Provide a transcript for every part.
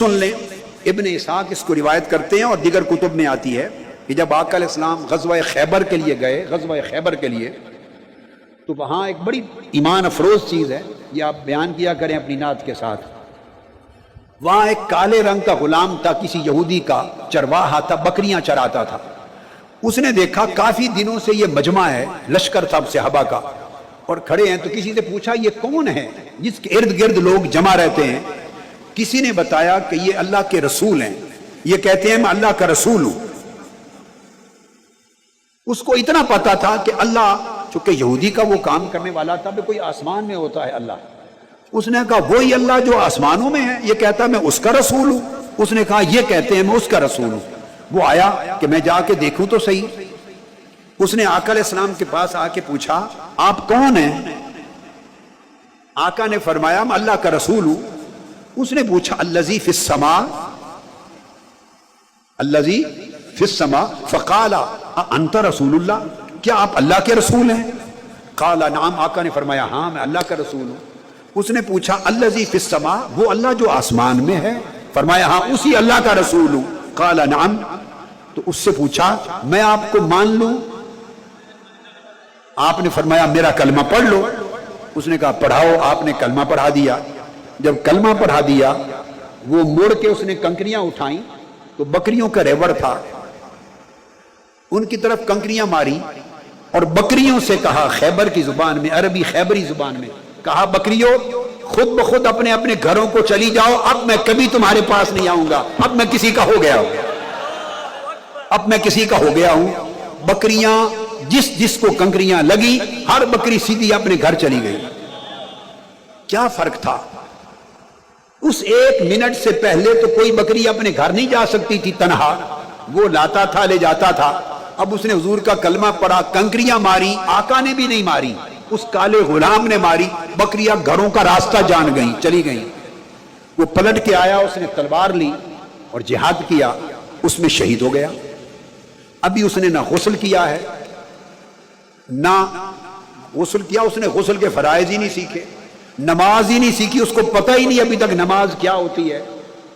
سن لیں، ابن اسحاق اس کو روایت کرتے ہیں اور دیگر کتب میں آتی ہے کہ جب آقا علیہ السلام غزوہ خیبر کے لیے گئے، غزوہ خیبر کے لیے، تو وہاں ایک بڑی ایمان افروز چیز ہے، یہ آپ بیان کیا کریں اپنی نعت کے ساتھ۔ وہاں ایک کالے رنگ کا غلام تھا، کسی یہودی کا چرواہا تھا، بکریاں چراتا تھا۔ اس نے دیکھا کافی دنوں سے یہ مجمع ہے، لشکر تھا صحابہ کا، اور کھڑے ہیں، تو کسی سے پوچھا یہ کون ہے جس کے ارد گرد لوگ جمع رہتے ہیں؟ کسی نے بتایا کہ یہ اللہ کے رسول ہیں، یہ کہتے ہیں میں اللہ کا رسول ہوں۔ اس کو اتنا پتا تھا کہ اللہ، چونکہ یہودی کا وہ کام کرنے والا تھا، کوئی آسمان میں ہوتا ہے اللہ۔ اس نے کہا وہی اللہ جو آسمانوں میں ہے، یہ کہتا میں اس کا رسول ہوں۔ اس نے کہا یہ کہتے ہیں میں اس کا رسول ہوں۔ وہ آیا کہ میں جا کے دیکھوں تو صحیح۔ اس نے آقا علیہ السلام کے پاس آ کے پوچھا آپ کون ہیں؟ آقا نے فرمایا میں اللہ کا رسول ہوں۔ اس نے پوچھا الذی فی السماء، الذی فی السماء، فقال انت رسول اللہ، کیا آپ اللہ کے رسول ہیں؟ قال نعم، آقا نے فرمایا ہاں میں اللہ کا رسول ہوں۔ اس نے پوچھا الذی فی السماء، وہ اللہ جو آسمان میں ہے؟ فرمایا ہاں اسی اللہ کا رسول ہوں۔ قال نعم، تو اس سے پوچھا میں آپ کو مان لوں؟ آپ نے فرمایا میرا کلمہ پڑھ لو۔ اس نے کہا پڑھاؤ۔ آپ نے کلمہ پڑھا دیا۔ جب کلمہ پڑھا دیا، وہ مڑ کے اس نے کنکریاں اٹھائیں، تو بکریوں کا ریوڑ تھا، ان کی طرف کنکریاں ماری اور بکریوں سے کہا، خیبر کی زبان میں، عربی خیبری زبان میں کہا، بکریوں خود بخود اپنے اپنے گھروں کو چلی جاؤ، اب میں کبھی تمہارے پاس نہیں آؤں گا، اب میں کسی کا ہو گیا ہوں، اب میں کسی کا ہو گیا ہوں۔ بکریاں جس کو کنکریاں لگی، ہر بکری سیدھی اپنے گھر چلی گئی۔ کیا فرق تھا؟ اس ایک منٹ سے پہلے تو کوئی بکری اپنے گھر نہیں جا سکتی تھی تنہا، وہ لاتا تھا، لے جاتا تھا۔ اب اس نے حضور کا کلمہ پڑھا، کنکریاں ماری، آقا نے بھی نہیں ماری، اس کالے غلام نے ماری، بکریاں گھروں کا راستہ جان گئیں، چلی گئیں۔ وہ پلٹ کے آیا، اس نے تلوار لی اور جہاد کیا، اس میں شہید ہو گیا۔ ابھی اس نے نہ غسل کیا ہے، نہ غسل کیا، اس نے غسل کے فرائض ہی نہیں سیکھے، نماز ہی نہیں سیکھی، اس کو پتہ ہی نہیں ابھی تک نماز کیا ہوتی ہے،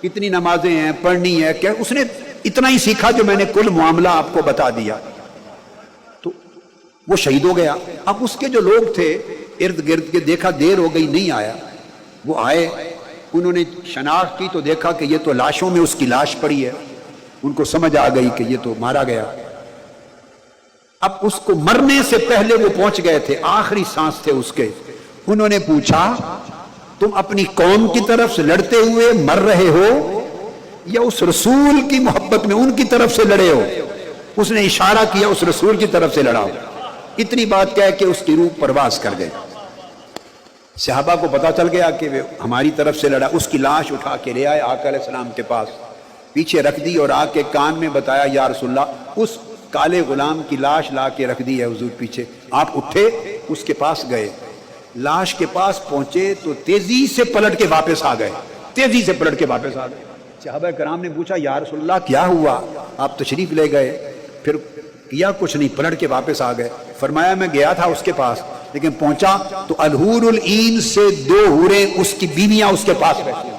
کتنی نمازیں ہیں، پڑھنی ہے کیا، اس نے اتنا ہی سیکھا جو میں نے کل معاملہ آپ کو بتا دیا۔ تو وہ شہید ہو گیا۔ اب اس کے جو لوگ تھے ارد گرد کے، دیکھا دیر ہو گئی نہیں آیا، وہ آئے، انہوں نے شناخت کی تو دیکھا کہ یہ تو لاشوں میں اس کی لاش پڑی ہے، ان کو سمجھ آ گئی کہ یہ تو مارا گیا۔ اب اس کو مرنے سے پہلے وہ پہنچ گئے تھے، آخری سانس تھے اس کے۔ انہوں نے پوچھا تم اپنی قوم کی طرف سے لڑتے ہوئے مر رہے ہو یا اس رسول کی محبت میں ان کی طرف سے لڑے ہو؟ اس نے اشارہ کیا اس رسول کی طرف سے لڑا ہو۔ اتنی بات کہہ کے اس کی روح پرواز کر گئے۔ صحابہ کو پتا چل گیا کہ وہ ہماری طرف سے لڑا۔ اس کی لاش اٹھا کے لے آئے آقا علیہ السلام کے پاس، پیچھے رکھ دی اور آ کے کان میں بتایا یا رسول اللہ، اس کالے غلام کی لاش لا کے رکھ دی ہے حضور پیچھے۔ آپ اٹھے، اس کے پاس گئے، لاش کے پاس پہنچے تو تیزی سے پلٹ کے واپس آ گئے، تیزی سے پلٹ کے واپس آ گئے۔ صحابہ کرام نے پوچھا یا رسول اللہ کیا ہوا؟ آپ تشریف لے گئے، پھر کیا کچھ نہیں، پلٹ کے واپس آ گئے۔ فرمایا میں گیا تھا اس کے پاس، لیکن پہنچا تو الحور العین سے 2 حوریں اس کی بیویاں اس کے پاس بیٹھی۔